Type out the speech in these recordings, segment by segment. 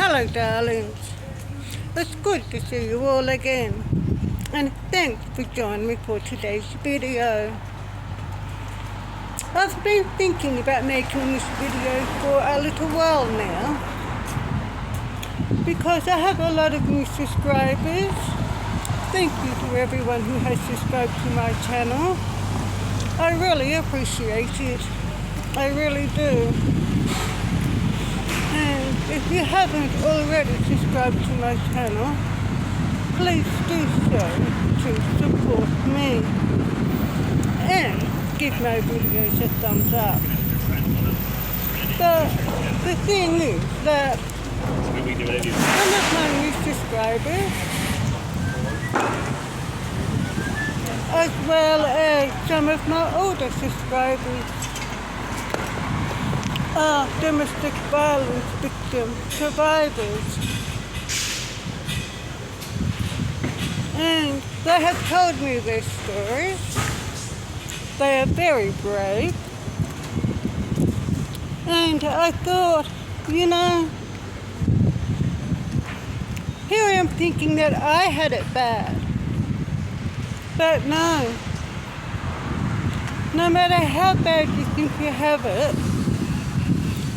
Hello darlings, it's good to see you all again, and thanks for joining me for today's video. I've been thinking about making this video for a little while now, because I have a lot of new subscribers. Thank you to everyone who has subscribed to my channel. I really appreciate it, I really do. And if you haven't already subscribed to my channel, please do so to support me and give my videos a thumbs up. The thing is that some of my new subscribers, as well as some of my older subscribers, are domestic violence victim survivors, and they have told me their stories. They are very brave, and I thought, you know, here I am thinking that I had it bad, but no matter how bad you think you have it,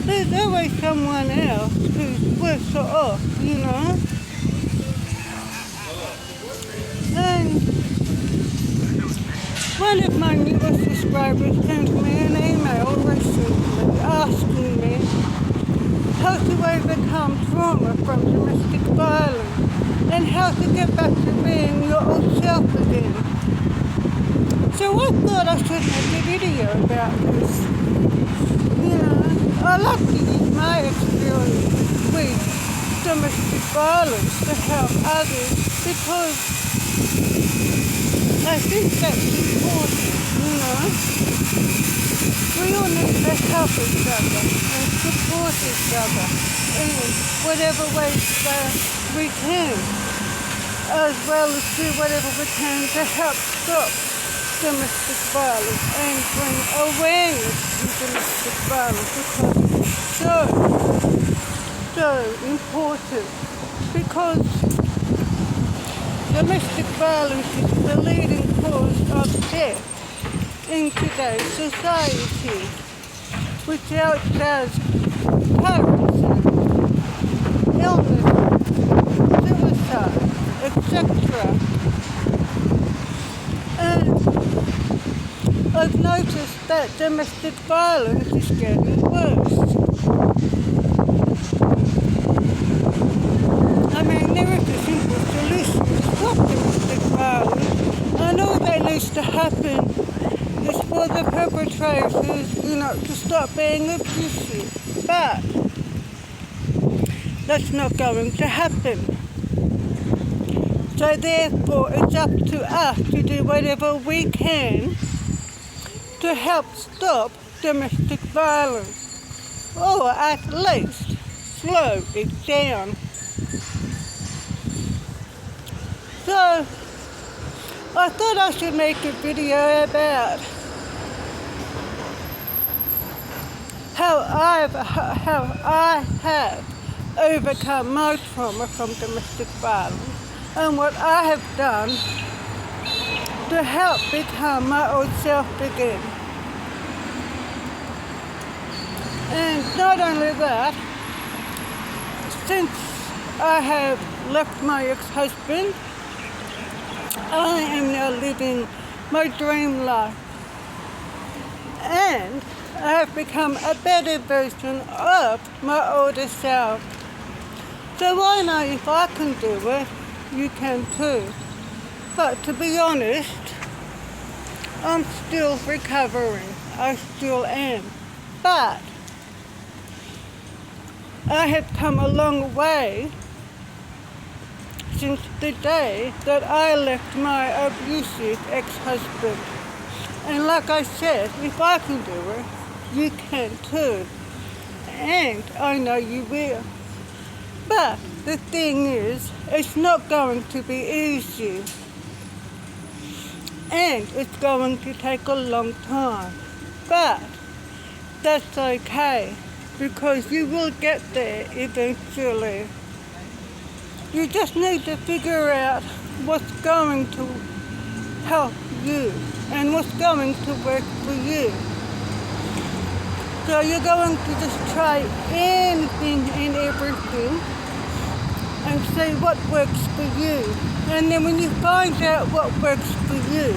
there's always someone else who's worse off, you know. And one of my newest subscribers sent me an email recently asking me how to overcome trauma from domestic violence and how to get back to being your old self again. So I thought I should make a video about this. You know, I like to use my experience with domestic violence to help others, because I think that's important, you know. We all need to help each other and support each other in whatever ways that we can, as well as do whatever we can to help stop domestic violence and bring awareness to domestic violence, because it's so important, because domestic violence is the leading cause of death in today's society, which outdoes terrorism, illness, suicide, etc. And I've noticed that domestic violence is getting worse. I mean, there is a simple solution to stop domestic violence, and all that needs to happen is for the perpetrators, you know, to stop being abusive. But that's not going to happen. So therefore, it's up to us to do whatever we can to help stop domestic violence, or at least slow it down. So I thought I should make a video about how I have overcome my trauma from domestic violence, and what I have done to help become my old self again. And not only that, since I have left my ex-husband, I am now living my dream life, and I have become a better version of my older self. So I know if I can do it, you can too. But to be honest, I'm still recovering. I still am. But I have come a long way since the day that I left my abusive ex-husband. And like I said, if I can do it, you can too. And I know you will. But the thing is, it's not going to be easy. And it's going to take a long time. But that's okay, because you will get there eventually. You just need to figure out what's going to help you and what's going to work for you. So you're going to just try anything and everything and see what works for you. And then when you find out what works for you,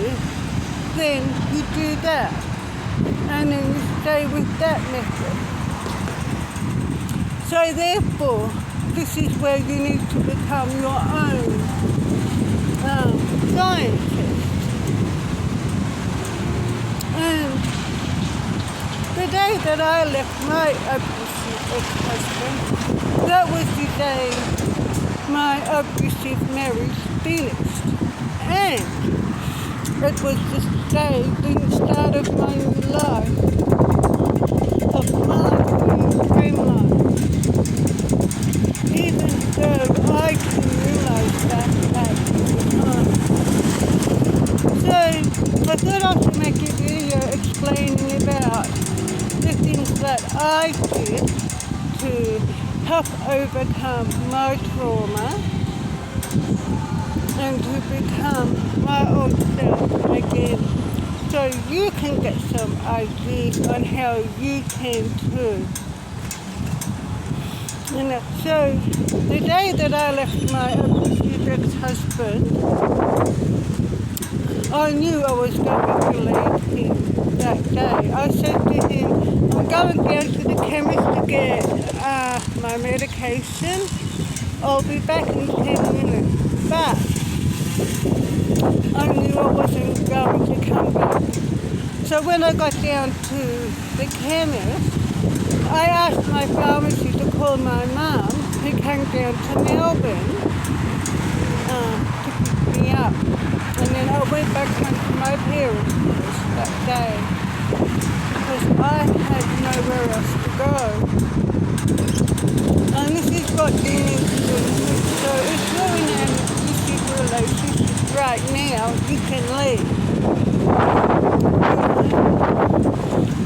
then you do that. And then you stay with that method. So therefore, this is where you need to become your own scientist. And the day that I left my abusive ex-husband, that was the day my abusive marriage finished. And it was the start of my new life, of my new dream life. Even though I didn't realize that at the time. So I thought I should make a video explaining about the things that I did to help overcome my trauma and to become my old self again, so you can get some ideas on how you can too. So the day that I left my abusive ex-husband, I knew I was going to leave him that day. I said to him, I'm going down to the chemist to get my medication. I'll be back in 10 minutes. But I knew I wasn't going to come back. So when I got down to the chemist, I asked my pharmacy to call my mum, who came down to Melbourne to pick me up. And then I went back home to my parents' house that day because I had nowhere else to go. And this is what you need to do. So if you're in an abusive relationship right now, you can leave.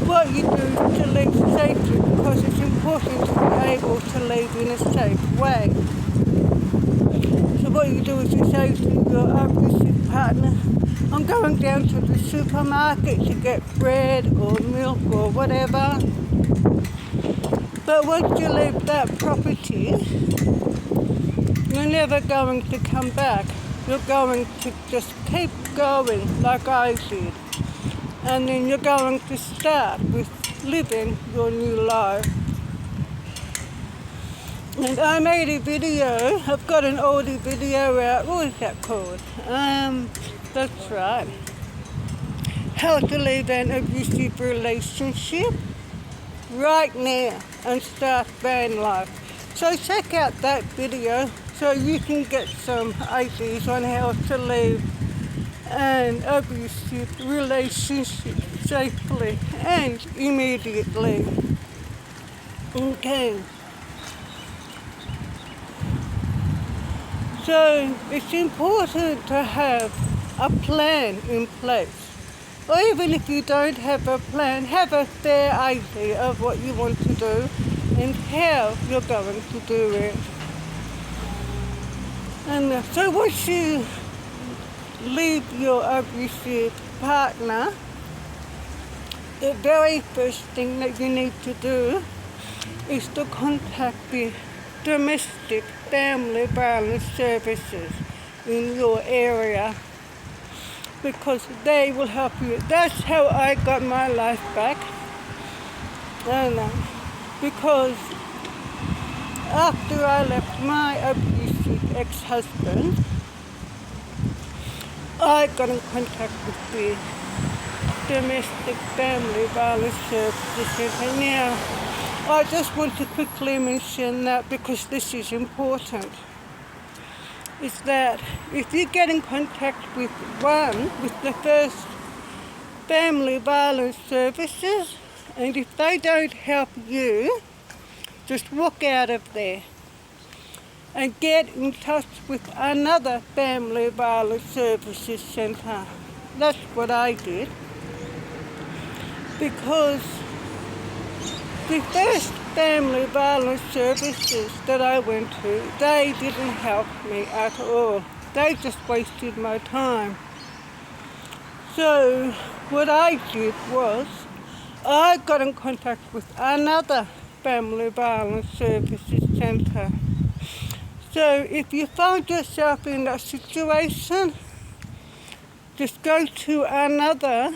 What you do is to leave safely, because it's important to be able to leave in a safe way. So what you do is you say to your abusive partner, I'm going down to the supermarket to get bread or milk or whatever. But once you leave that property, you're never going to come back. You're going to just keep going like I did. And then you're going to start with living your new life. And I made a video, I've got an oldie video out, what is that called? That's right. How to leave an abusive relationship right now and start van life. So check out that video so you can get some ideas on how to leave an abusive relationship safely and immediately. Okay. So it's important to have a plan in place. Or even if you don't have a plan, have a fair idea of what you want to do and how you're going to do it. And so once you leave your abusive partner, the very first thing that you need to do is to contact the domestic family violence services in your area, because they will help you. That's how I got my life back. And because after I left my abusive ex-husband, I got in contact with the domestic family violence services. And now I just want to quickly mention that, because this is important, is that if you get in contact with the first family violence services, and if they don't help you, just walk out of there and get in touch with another family violence services centre. That's what I did, because the first family violence services that I went to, they didn't help me at all. They just wasted my time. So what I did was, I got in contact with another family violence services centre. So if you find yourself in that situation, just go to another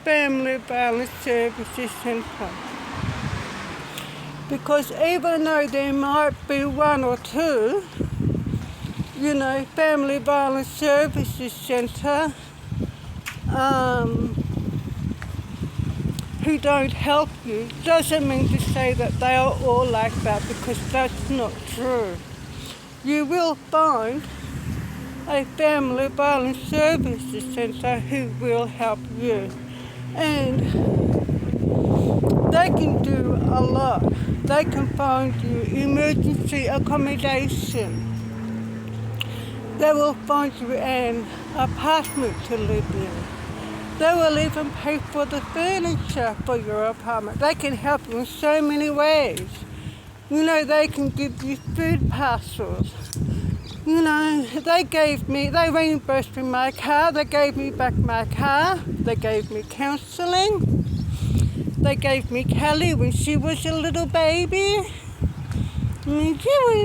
family violence services centre. Because even though there might be one or two, family violence services centre who don't help you, doesn't mean to say that they are all like that, because that's not true. You will find a family violence services centre who will help you, and they can do a lot. They can find you emergency accommodation. They will find you an apartment to live in. They will even pay for the furniture for your apartment. They can help you in so many ways. They can give you food parcels. They reimbursed me my car. They gave me back my car. They gave me counselling. They gave me Kelly when she was a little baby. She was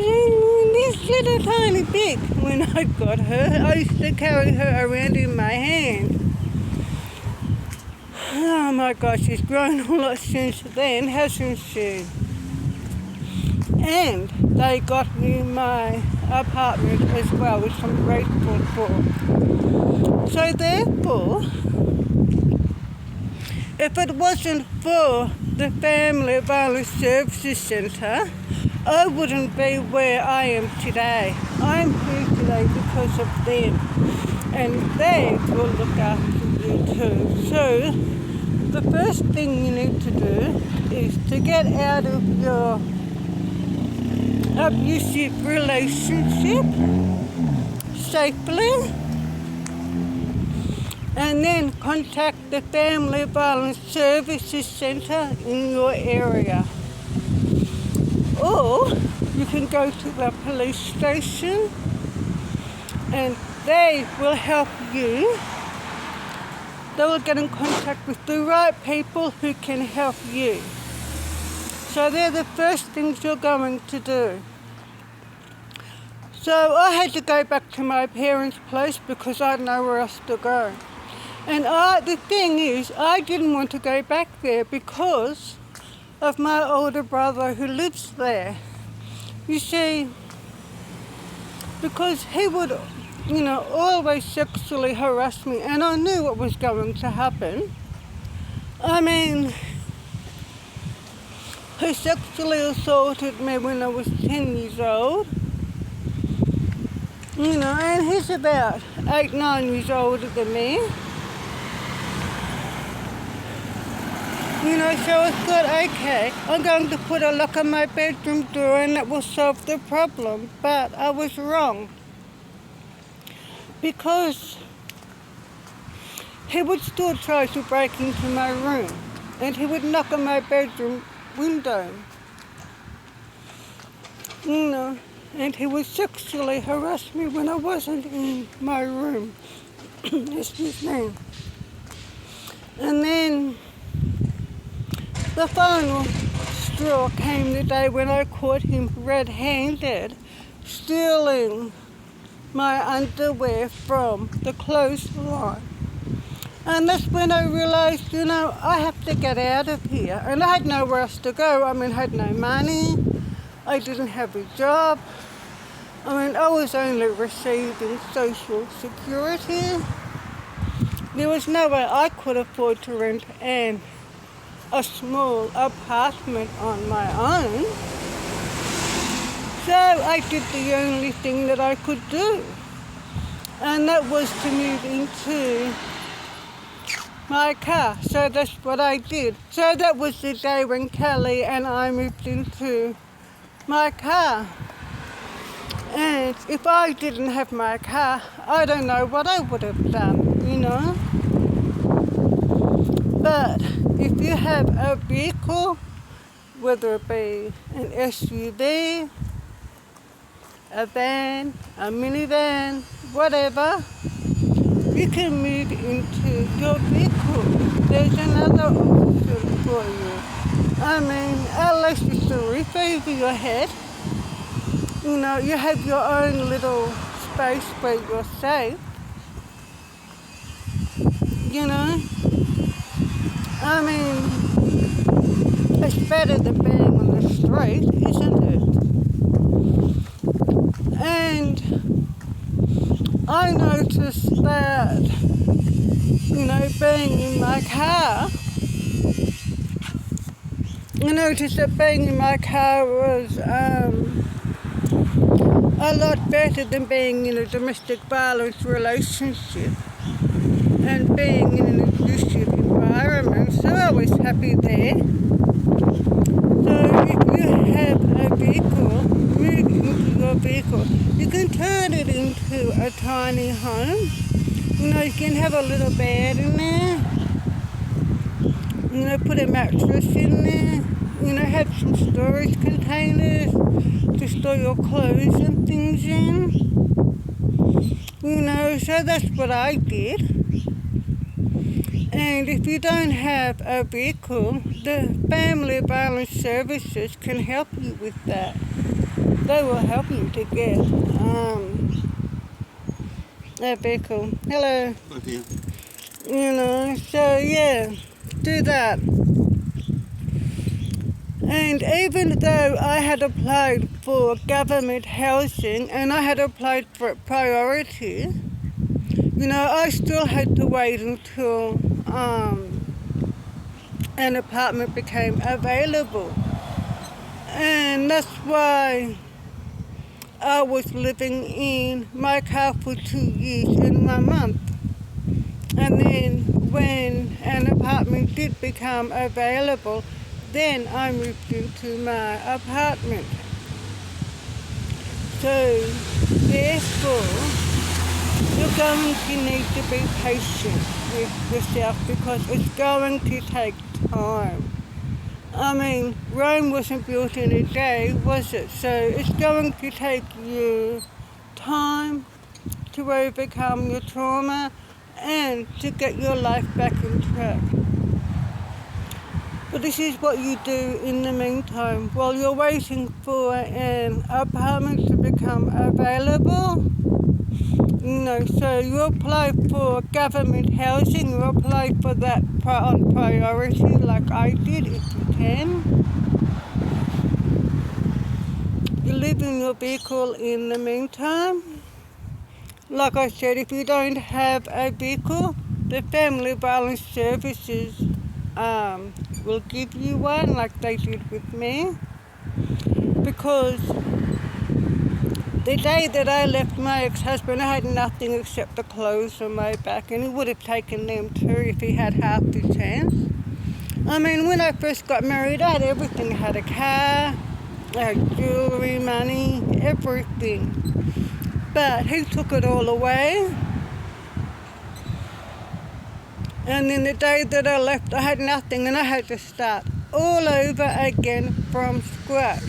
this little tiny bit when I got her. I used to carry her around in my hand. Oh my gosh, she's grown a lot since then, hasn't she? And they got me my apartment as well, which I'm grateful for. So therefore, if it wasn't for the Family Violence Services Centre, I wouldn't be where I am today. I'm here today because of them, and they will look after you too. So the first thing you need to do is to get out of your abusive relationship safely, and then contact the Family Violence Services Centre in your area. Or you can go to the police station and they will help you. They will get in contact with the right people who can help you. So they're the first things you're going to do. So I had to go back to my parents' place because I had nowhere else to go. And the thing is, I didn't want to go back there because of my older brother who lives there. You see, because he would, always sexually harass me, and I knew what was going to happen. I mean, he sexually assaulted me when I was 10 years old. And he's about 8, 9 years older than me. So I thought, okay, I'm going to put a lock on my bedroom door and that will solve the problem. But I was wrong. Because he would still try to break into my room, and he would knock on my bedroom window. And he would sexually harass me when I wasn't in my room. That's his name. And then the final straw came the day when I caught him red-handed stealing my underwear from the clothesline. And that's when I realised, I have to get out of here. And I had nowhere else to go. I had no money. I didn't have a job. I was only receiving Social Security. There was no way I could afford to rent a small apartment on my own. So I did the only thing that I could do, and that was to move into my car. So that's what I did. So that was the day when Kelly and I moved into my car. And if I didn't have my car, I don't know what I would have done, But if you have a vehicle, whether it be an SUV, a van, a minivan, whatever, you can move into your vehicle. There's another option for you. I mean, at least it's a roof over your head. You know, you have your own little space where you're safe. You know? I mean, it's better than being on the street, isn't it? And I noticed that, you know, being in my car, was a lot better than being in a domestic violence relationship and being in an abusive environment. So I was happy there. So if you have a vehicle, move into your vehicle. You can turn it into a tiny home. You know, you can have a little bed in there. You know, put a mattress in there. You know, have some storage containers to store your clothes and things in. You know, so that's what I did. And if you don't have a vehicle, the Family Violence Services can help you with that. They will help you to get a vehicle. Hello. Okay. You know, so yeah, do that. And even though I had applied for government housing and I had applied for priority, you know, I still had to wait until an apartment became available. And that's why I was living in my car for 2 years and 1 month. And then when an apartment did become available, then I moved into my apartment. So, therefore, you're going to need to be patient with yourself because it's going to take time. I mean, Rome wasn't built in a day, was it? So it's going to take you time to overcome your trauma and to get your life back on track. But this is what you do in the meantime while you're waiting for an apartment to become available. You know, so you apply for government housing, you apply for that on priority like I did if you can. You live in your vehicle in the meantime. Like I said, if you don't have a vehicle, the Family Violence Services will give you one like they did with me. Because the day that I left my ex-husband, I had nothing except the clothes on my back, and he would have taken them too if he had half the chance. I mean, when I first got married, I had everything. I had a car, I had jewelry, money, everything. But he took it all away. And then the day that I left, I had nothing, and I had to start all over again from scratch.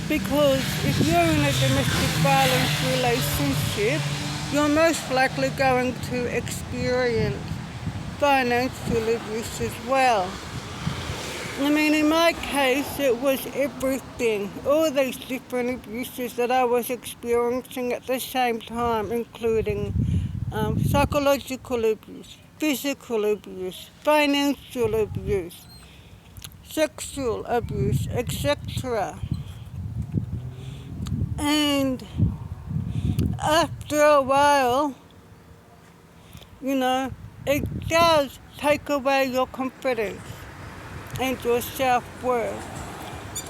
Because if you're in a domestic violence relationship, you're most likely going to experience financial abuse as well. I mean, in my case, it was everything, all these different abuses that I was experiencing at the same time, including psychological abuse, physical abuse, financial abuse, sexual abuse, etc. And after a while, you know, it does take away your confidence and your self-worth.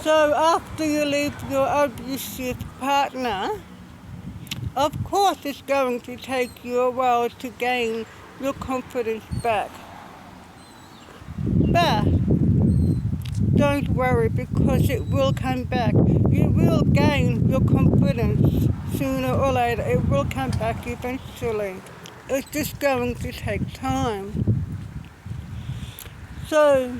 So after you leave your abusive partner, of course it's going to take you a while to gain your confidence back. But don't worry, because it will come back. You will gain your confidence sooner or later. It will come back eventually. It's just going to take time. So,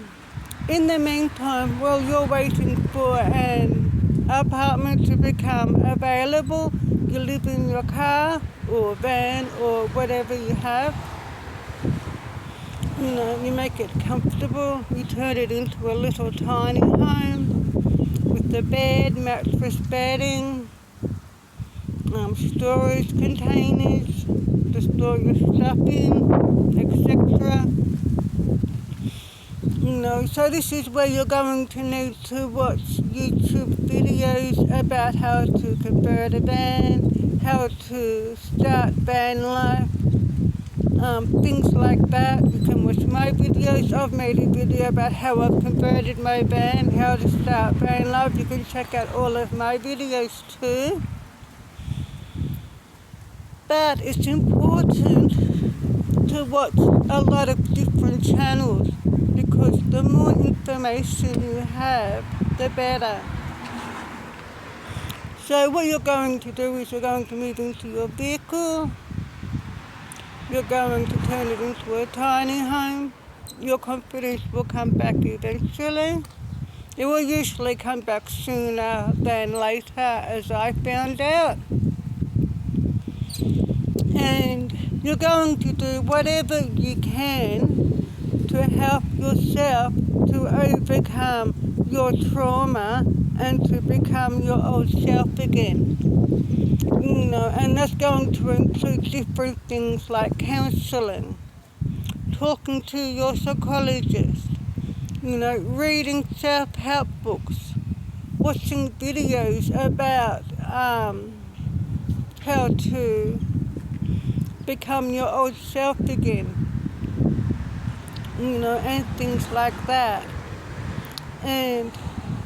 In the meantime, while you're waiting for an apartment to become available, you live in your car or van or whatever you have. You make it comfortable, you turn it into a little tiny home with a bed, mattress bedding, storage containers to store your stuff in, etc. So this is where you're going to need to watch YouTube videos about how to convert a van, how to start van life, things like that. You can watch my videos. I've made a video about how I've converted my van, how to start van life. You can check out all of my videos too. But it's important to watch a lot of different channels, because the more information you have, the better. So what you're going to do is you're going to move into your vehicle, you're going to turn it into a tiny home, your confidence will come back eventually. It will usually come back sooner than later, as I found out. And you're going to do whatever you can to help yourself to overcome your trauma and to become your old self again. And that's going to include different things like counseling, talking to your psychologist, reading self-help books, watching videos about how to become your old self again, and things like that. And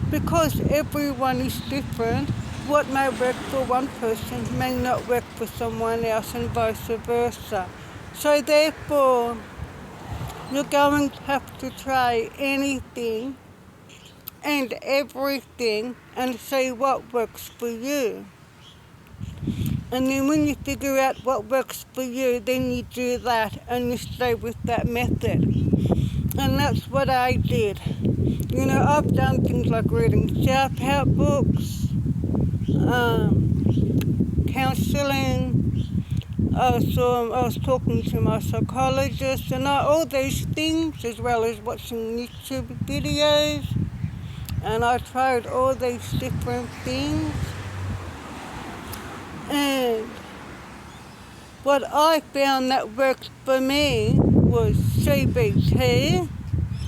because everyone is different, what may work for one person may not work for someone else, and vice versa. So therefore, you're going to have to try anything and everything and see what works for you. And then when you figure out what works for you, then you do that and you stay with that method. And that's what I did. I've done things like reading self-help books, counseling. I was talking to my psychologist, and all these things, as well as watching YouTube videos. And I tried all these different things. And what I found that worked for me was CBT.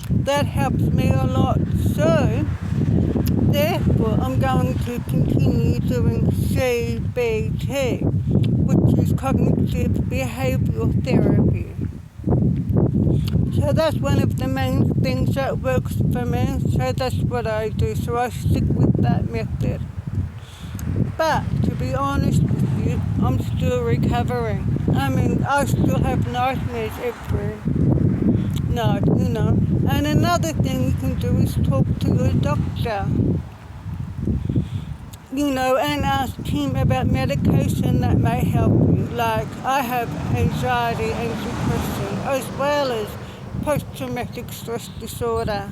That helps me a lot. So, therefore, I'm going to continue doing CBT, which is cognitive behavioral therapy. So that's one of the main things that works for me. So that's what I do. So I stick with that method. But to be honest with you, I'm still recovering. I still have nightmares every night, And another thing you can do is talk to your doctor, and ask him about medication that may help you. Like, I have anxiety and depression, as well as post-traumatic stress disorder.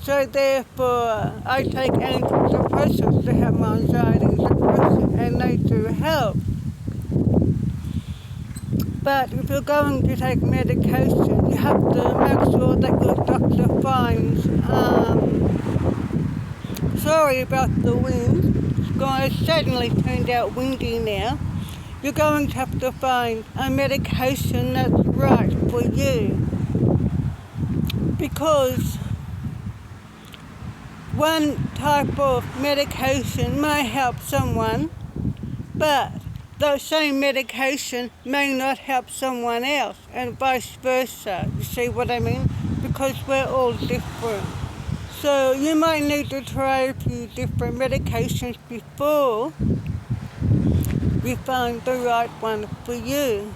So therefore, I take antidepressants to help my anxiety and depression, and they do help. But if you're going to take medication, you have to make sure that your doctor finds, sorry about the wind, it's suddenly turned out windy now. You're going to have to find a medication that's right for you. Because one type of medication may help someone, but the same medication may not help someone else, and vice versa. You see what I mean? Because we're all different. So you might need to try a few different medications before you find the right one for you.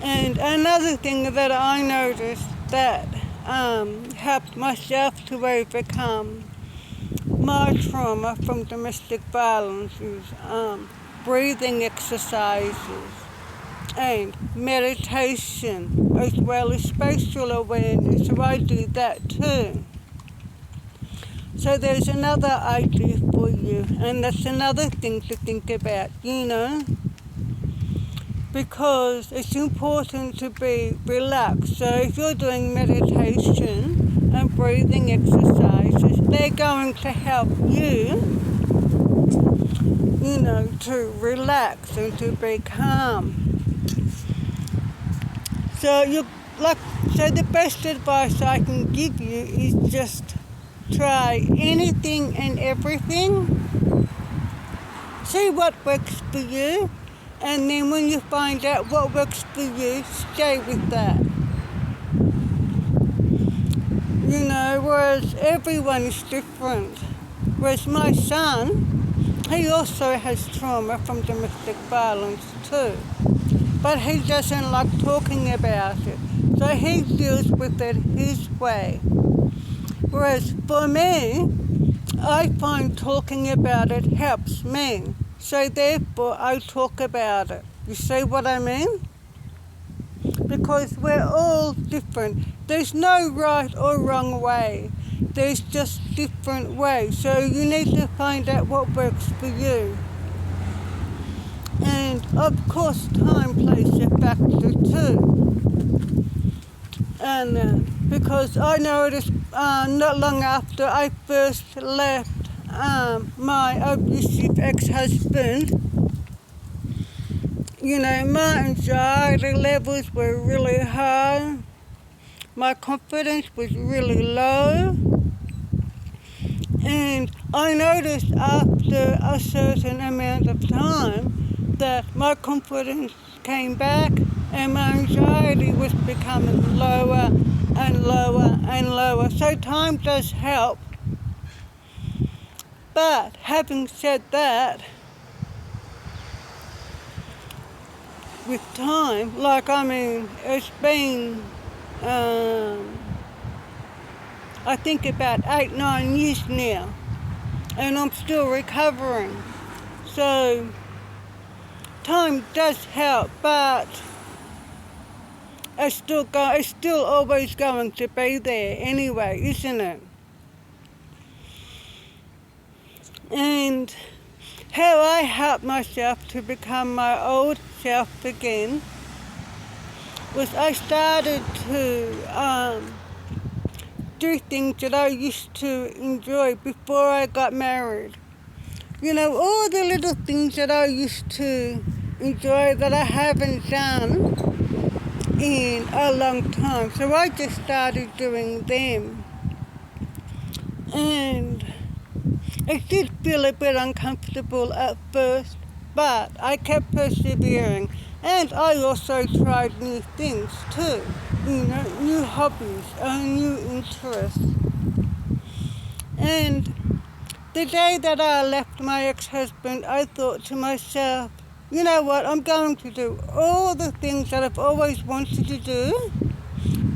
And another thing that I noticed that helped myself to overcome my trauma from domestic violence is breathing exercises. and meditation, as well as spatial awareness. So I do that too. So there's another idea for you, and that's another thing to think about, because it's important to be relaxed. So if you're doing meditation and breathing exercises, they're going to help you, to relax and to be calm. So the best advice I can give you is just try anything and everything. See what works for you, and then when you find out what works for you, stay with that. Whereas everyone is different. Whereas my son, he also has trauma from domestic violence too. But he doesn't like talking about it. So he deals with it his way. Whereas for me, I find talking about it helps me. So therefore, I talk about it. You see what I mean? Because we're all different. There's no right or wrong way. There's just different ways. So you need to find out what works for you. And of course, time plays a factor too. And because I noticed not long after I first left my abusive ex-husband, my anxiety levels were really high. My confidence was really low. And I noticed after a certain amount of time that my confidence came back and my anxiety was becoming lower and lower and lower. So time does help. But having said that, with time, it's been, I think about 8-9 years now, and I'm still recovering. So time does help, but it's still always going to be there anyway, isn't it? And how I helped myself to become my old self again was I started to do things that I used to enjoy before I got married. All the little things that I used to enjoy that I haven't done in a long time. So I just started doing them. And it did feel a bit uncomfortable at first, but I kept persevering. And I also tried new things too, new hobbies and new interests. And the day that I left my ex-husband, I thought to myself, you know what, I'm going to do all the things that I've always wanted to do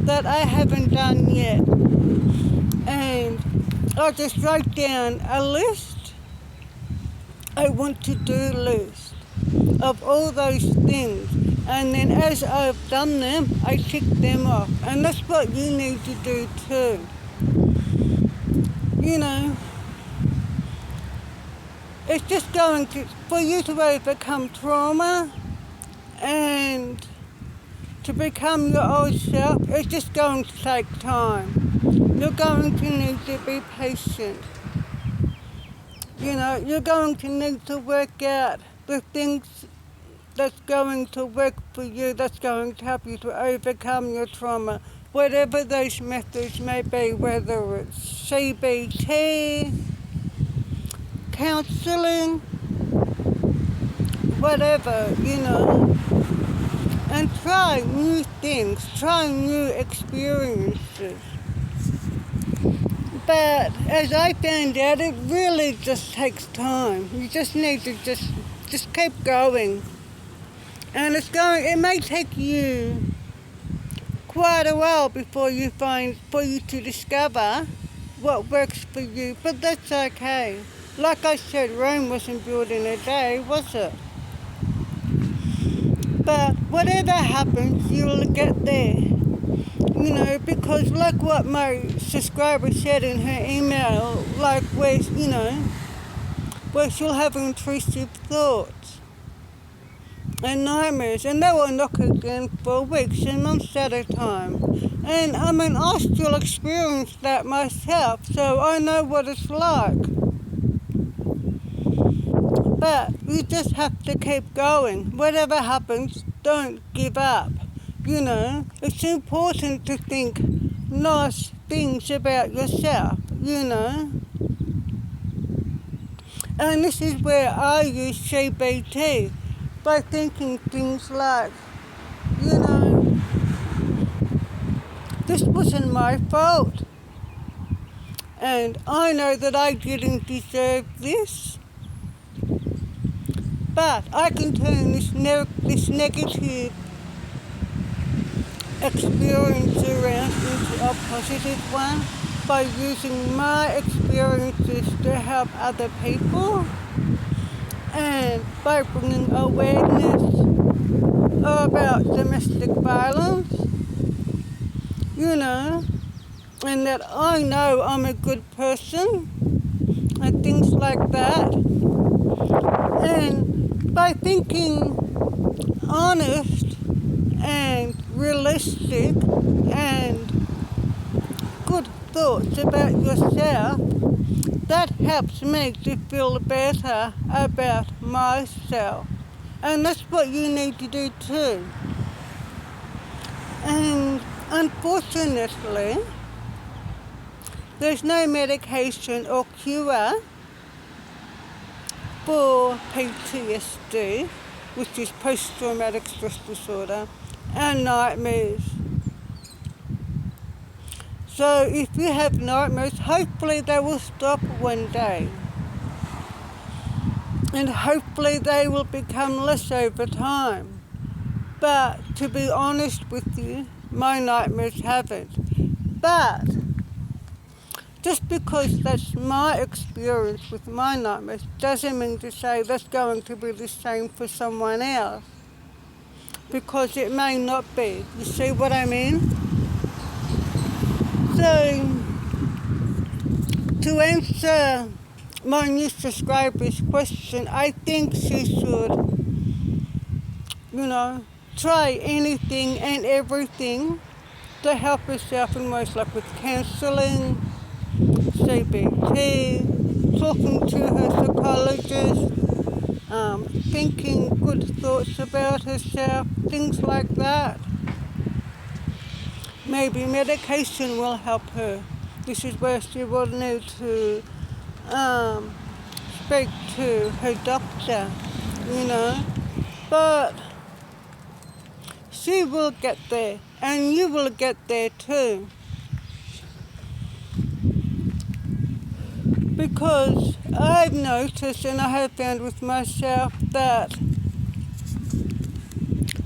that I haven't done yet. And I'll just write down a list, I want to do list of all those things. And then as I've done them, I tick them off. And that's what you need to do too. It's just for you to overcome trauma and to become your old self, it's just going to take time. You're going to need to be patient. You're going to need to work out the things that's going to work for you, that's going to help you to overcome your trauma, whatever those methods may be, whether it's CBT, counselling, whatever, and try new things, try new experiences. But as I found out, it really just takes time. You just need to just keep going. And it may take you quite a while for you to discover what works for you, but that's okay. Like I said, Rome wasn't built in a day, was it? But whatever happens, you'll get there. Because like what my subscriber said in her email, like where she'll have intrusive thoughts and nightmares, and they will knock again for weeks and months at a time. And I still experience that myself, so I know what it's like. But you just have to keep going. Whatever happens, don't give up. It's important to think nice things about yourself, And this is where I use CBT, by thinking things like, this wasn't my fault. And I know that I didn't deserve this. But I can turn this negative experience around into a positive one by using my experiences to help other people, and by bringing awareness about domestic violence, and that I know I'm a good person and things like that. And by thinking honest and realistic and good thoughts about yourself, that helps me to feel better about myself. And that's what you need to do too. And unfortunately, there's no medication or cure for PTSD, which is post-traumatic stress disorder, and nightmares. So if you have nightmares, hopefully they will stop one day. And hopefully they will become less over time. But to be honest with you, my nightmares haven't. But just because that's my experience with my nightmares doesn't mean to say that's going to be the same for someone else. Because it may not be. You see what I mean? So, to answer my new subscriber's question, I think she should, try anything and everything to help herself in ways like with counselling, CBT, talking to her psychologist, thinking good thoughts about herself, things like that. Maybe medication will help her. This is where she will need to speak to her doctor, But she will get there, and you will get there too. Because I've noticed, and I have found with myself, that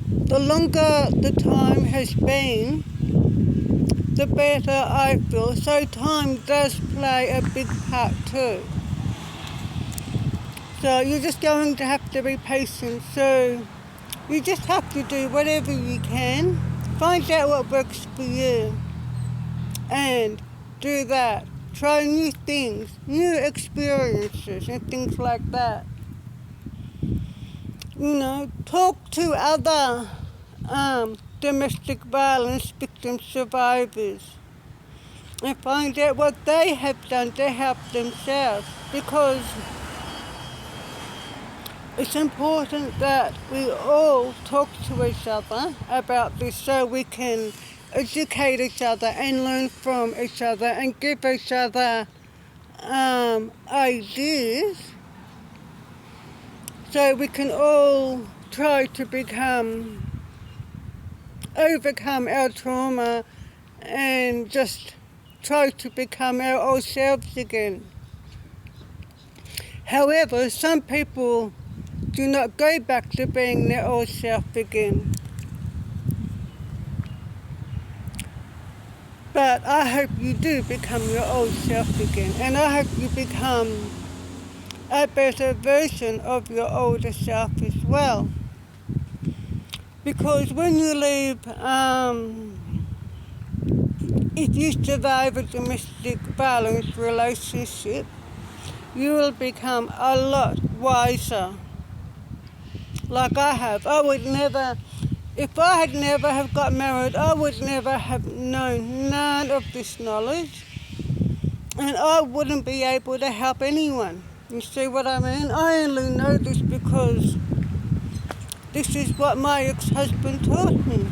the longer the time has been, the better I feel. So time does play a big part too. So you're just going to have to be patient. So you just have to do whatever you can. Find out what works for you. And do that. Try new things, new experiences and things like that. Talk to other domestic violence victim survivors and find out what they have done to help themselves, because it's important that we all talk to each other about this so we can educate each other and learn from each other and give each other ideas, so we can all try to overcome our trauma and just try to become our old selves again. However, some people do not go back to being their old self again. But I hope you do become your old self again, and I hope you become a better version of your older self as well. Because when you leave, if you survive a domestic violence relationship, you will become a lot wiser. Like I have. If I had never have got married, I would never have known none of this knowledge. And I wouldn't be able to help anyone. You see what I mean? I only know this because this is what my ex-husband taught me.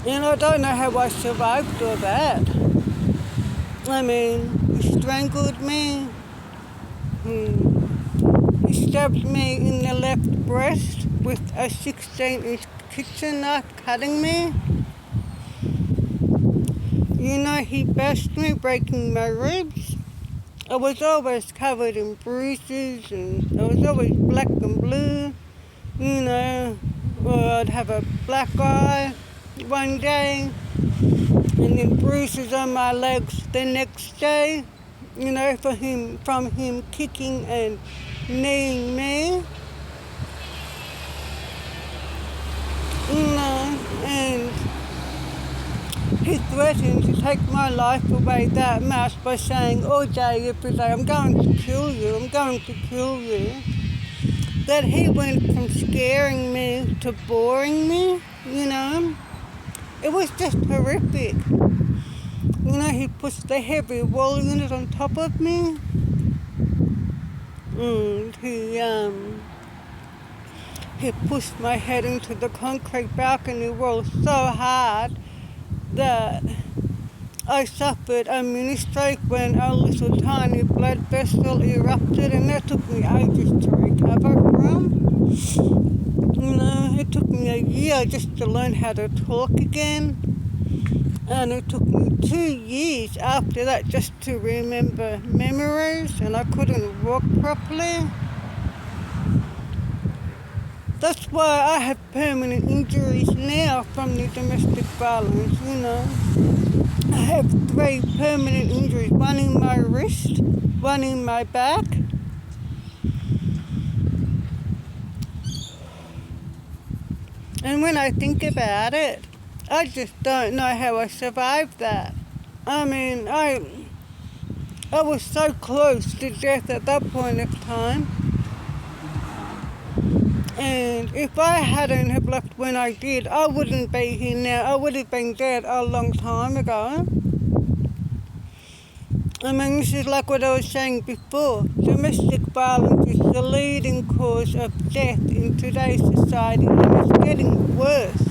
And I don't know how I survived all that. I mean, he strangled me. He stabbed me in the left breast with a 16-inch kitchen knife, cutting me. You know, he bashed me, breaking my ribs. I was always covered in bruises, and I was always black and blue. You know, or I'd have a black eye one day, and then bruises on my legs the next day. You know, from him kicking and kneeing me. You know, and he threatened to take my life away that much by saying all day, every day, I'm going to kill you, I'm going to kill you. That he went from scaring me to boring me, you know. It was just horrific. You know, he pushed the heavy wall unit on top of me. And he pushed my head into the concrete balcony wall so hard that I suffered a mini stroke when a little tiny blood vessel erupted, and that took me ages to recover from. You know, it took me a year just to learn how to talk again, and it took me 2 years after that just to remember memories, and I couldn't walk properly. That's why I have permanent injuries now from the domestic violence, you know. I have 3 permanent injuries, one in my wrist, one in my back. And when I think about it, I just don't know how I survived that. I mean, I was so close to death at that point of time. And if I hadn't have left when I did, I wouldn't be here now. I would have been dead a long time ago. I mean, this is like what I was saying before. Domestic violence is the leading cause of death in today's society, and it's getting worse.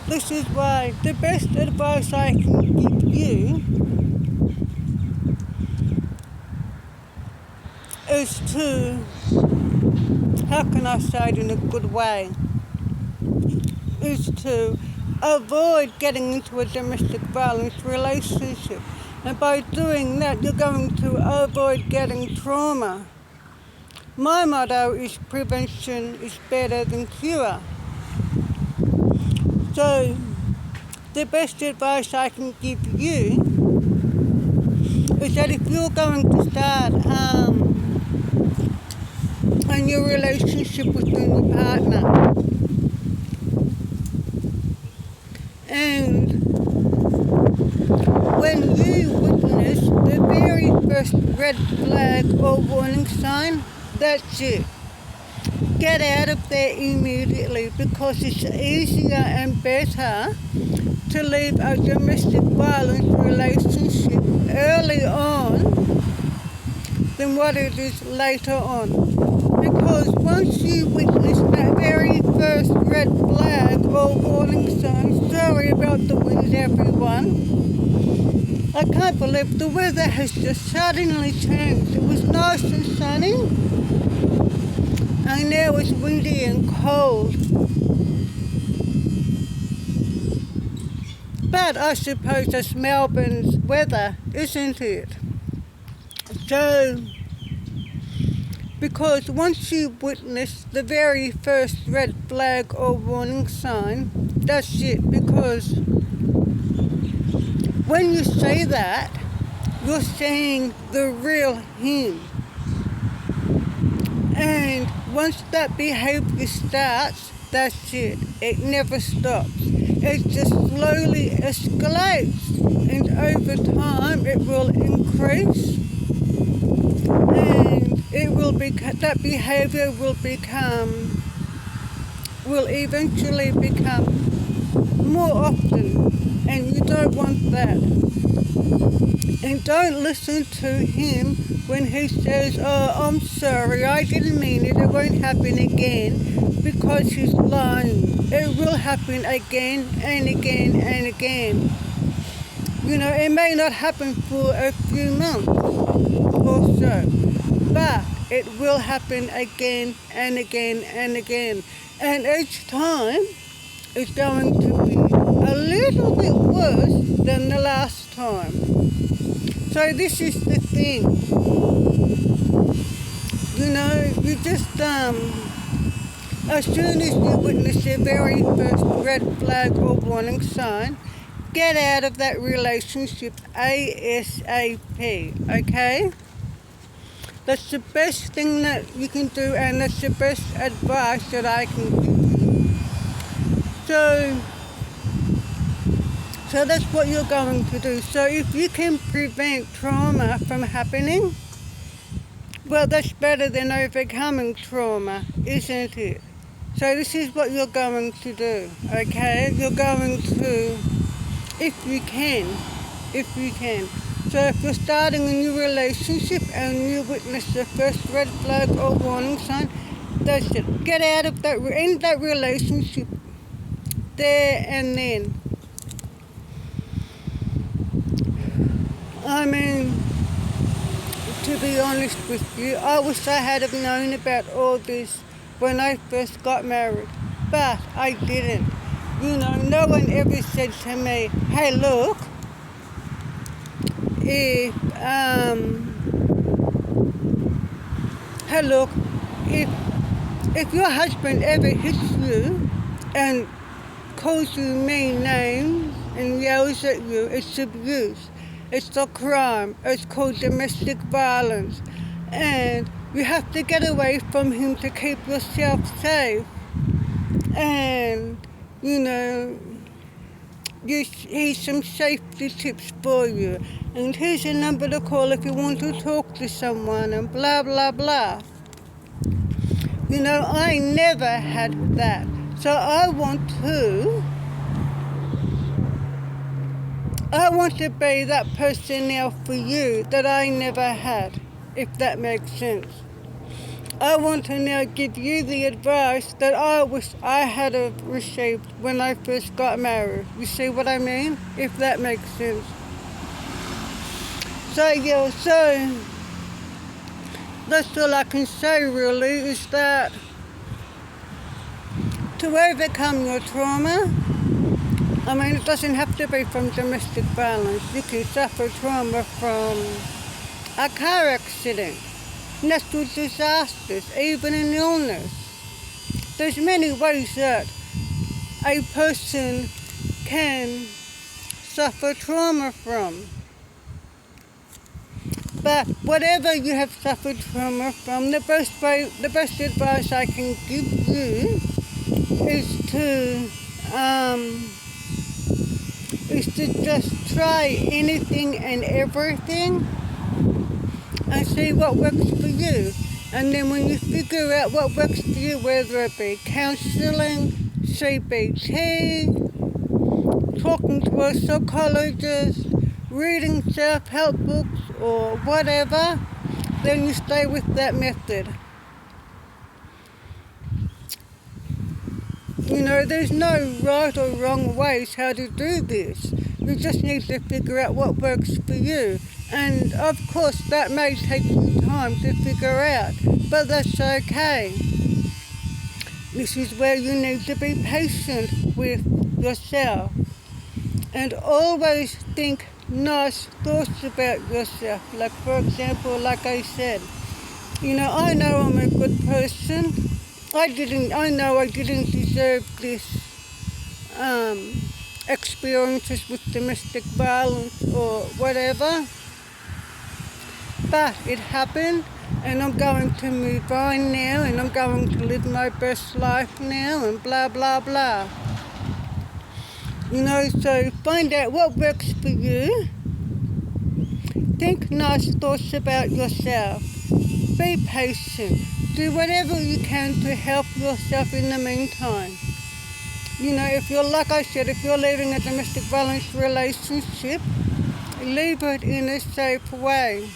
This is why the best advice I can give you is to, how can I say it in a good way, is to avoid getting into a domestic violence relationship. And by doing that, you're going to avoid getting trauma. My motto is prevention is better than cure. So the best advice I can give you is that if you're going to start a new relationship with your partner, and when you witness the very first red flag or warning sign, that's it. Get out of there immediately, because it's easier and better to leave a domestic violence relationship early on than what it is later on. Because once you witness that very first red flag or warning sign, sorry about the wind, everyone. I can't believe the weather has just suddenly changed. It was nice and sunny, and now it's windy and cold. But I suppose that's Melbourne's weather, isn't it? So, because once you witness the very first red flag or warning sign, that's it. Because when you say that, you're seeing the real him. And once that behavior starts, that's it. It never stops. It just slowly escalates. And over time, it will increase. And it will that behavior will eventually become more often. And you don't want that. And don't listen to him when he says, oh, I'm sorry, I didn't mean it, it won't happen again, because he's lying. It will happen again and again and again. You know, it may not happen for a few months or so, but it will happen again and again and again. And each time is going to be a little bit worse than the last time. So this is the thing. You know, you just, as soon as you witness your very first red flag or warning sign, get out of that relationship ASAP, okay? That's the best thing that you can do, and that's the best advice that I can give you. So that's what you're going to do. So if you can prevent trauma from happening, well, that's better than overcoming trauma, isn't it? So this is what you're going to do, okay? You're going to, if you can. So if you're starting a new relationship and you witness the first red flag or warning sign, that's it. Get out of that, end that relationship there and then. I mean, to be honest with you, I wish I had have known about all this when I first got married, but I didn't. You know, no one ever said to me, hey, look, if your husband ever hits you and calls you mean names and yells at you, it's abuse. It's a crime. It's called domestic violence. And you have to get away from him to keep yourself safe. And, you know, here's some safety tips for you. And here's a number to call if you want to talk to someone, and blah, blah, blah. You know, I never had that. So I want to be that person now for you that I never had, if that makes sense. I want to now give you the advice that I wish I had received when I first got married. You see what I mean? If that makes sense. So yeah, so that's all I can say really, is that to overcome your trauma, I mean, it doesn't have to be from domestic violence. You can suffer trauma from a car accident, natural disasters, even an illness. There's many ways that a person can suffer trauma from. But whatever you have suffered trauma from, the best advice I can give you is to just try anything and everything and see what works for you. And then when you figure out what works for you, whether it be counseling, CBT, talking to a psychologist, reading self-help books or whatever, then you stay with that method. You know, there's no right or wrong ways how to do this. You just need to figure out what works for you. And of course that may take you time to figure out, but that's okay. This is where you need to be patient with yourself and always think nice thoughts about yourself. Like, for example, like I said, you know I'm a good person. I know I didn't deserve this experiences with domestic violence or whatever, but it happened, and I'm going to move on now, and I'm going to live my best life now, and blah, blah, blah. So find out what works for you. Think nice thoughts about yourself. Be patient. Do whatever you can to help yourself in the meantime. If you're, like I said, if you're leaving a domestic violence relationship, leave it in a safe way.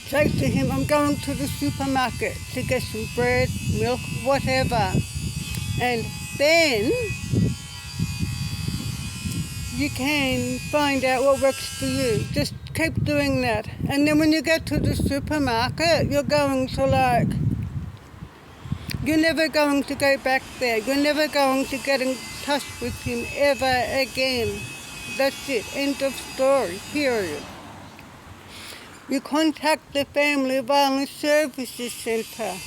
Say to him, I'm going to the supermarket to get some bread, milk, whatever. And then you can find out what works for you. Just keep doing that. And then when you get to the supermarket, you're never going to go back there. You're never going to get in touch with him ever again. That's it. End of story. Period. You contact the Family Violence Services Centre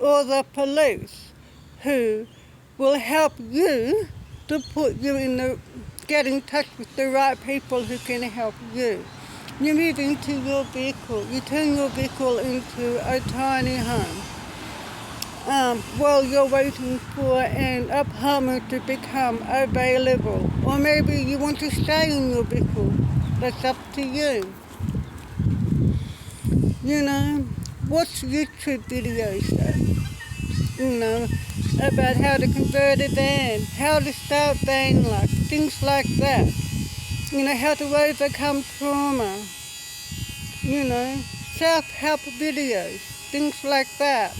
or the police, who will help you to get in touch with the right people who can help you. You move into your vehicle. You turn your vehicle into a tiny home. While you're waiting for an apartment to become available. Or maybe you want to stay in your vehicle. That's up to you. Watch YouTube videos, about how to convert a van, how to start van life, things like that. How to overcome trauma. Self-help videos, things like that.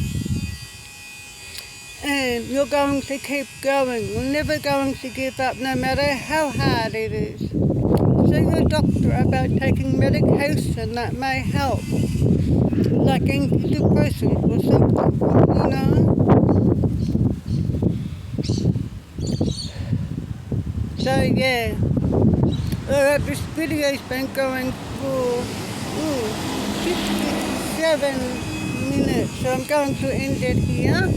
And you're going to keep going. You're never going to give up, no matter how hard it is. See your doctor about taking medication that may help, like antidepressants or something, So yeah, this video's been going for 57 minutes, so I'm going to end it here.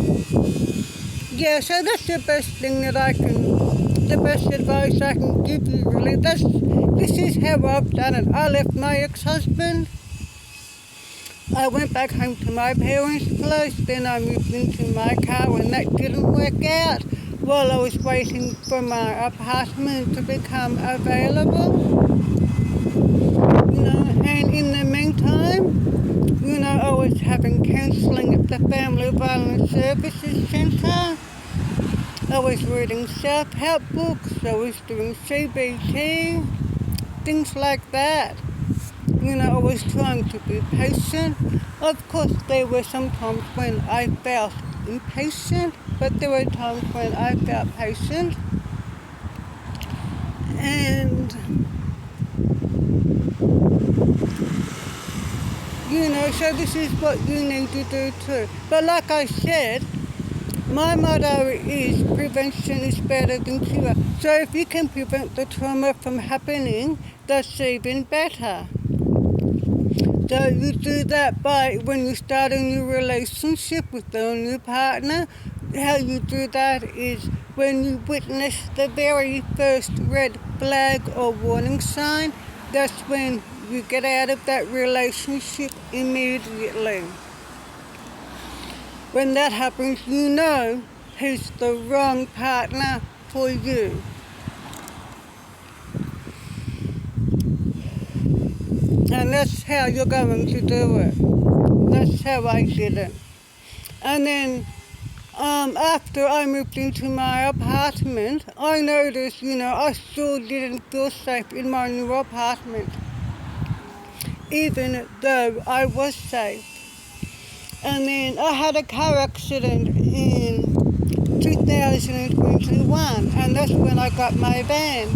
Yeah, so that's the best thing the best advice I can give you, really. This is how I've done it. I left my ex-husband. I went back home to my parents' place, then I moved into my car when that didn't work out, while I was waiting for my apartment to become available. And in the meantime, I was having counselling at the Family Violence Services Centre. I was reading self-help books. I was doing CBT, things like that. I was trying to be patient. Of course, there were some times when I felt impatient, but there were times when I felt patient. And so this is what you need to do too. But like I said, my motto is prevention is better than cure. So if you can prevent the trauma from happening, that's even better. So you do that by when you start a new relationship with a new partner. How you do that is when you witness the very first red flag or warning sign, that's when you get out of that relationship immediately. When that happens, you know who's the wrong partner for you. And that's how you're going to do it. That's how I did it. And then after I moved into my apartment, I noticed, I still didn't feel safe in my new apartment, even though I was safe. And then I had a car accident in 2021, and that's when I got my van.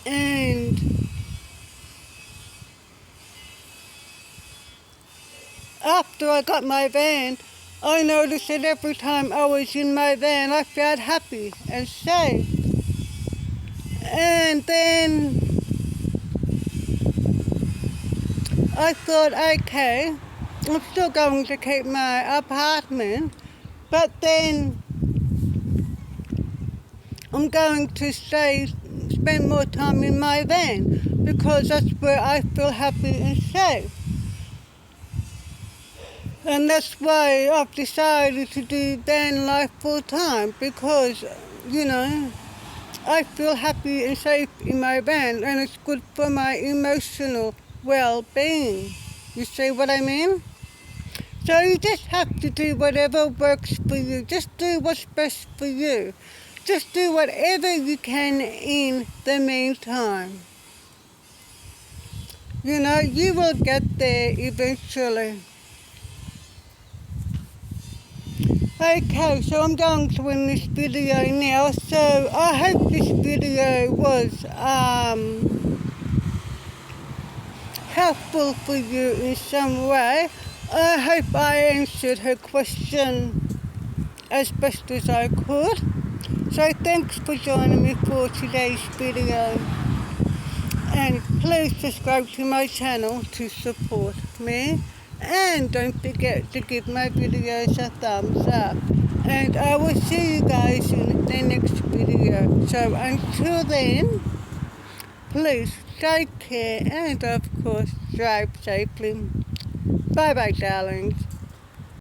And after I got my van, I noticed that every time I was in my van, I felt happy and safe. And then I thought, okay, I'm still going to keep my apartment, but then I'm going to spend more time in my van. because that's where I feel happy and safe. And that's why I've decided to do van life full time because, you know, I feel happy and safe in my van and it's good for my emotional well-being. You see what I mean? So you just have to do whatever works for you. Just do what's best for you. Just do whatever you can in the meantime. You know, you will get there eventually. Okay, so I'm going to end this video now. So I hope this video was helpful for you in some way. I hope I answered her question as best as I could. So thanks for joining me for today's video. And please subscribe to my channel to support me. And don't forget to give my videos a thumbs up. And I will see you guys in the next video. So until then, please take care and of course drive safely. Bye bye, darlings.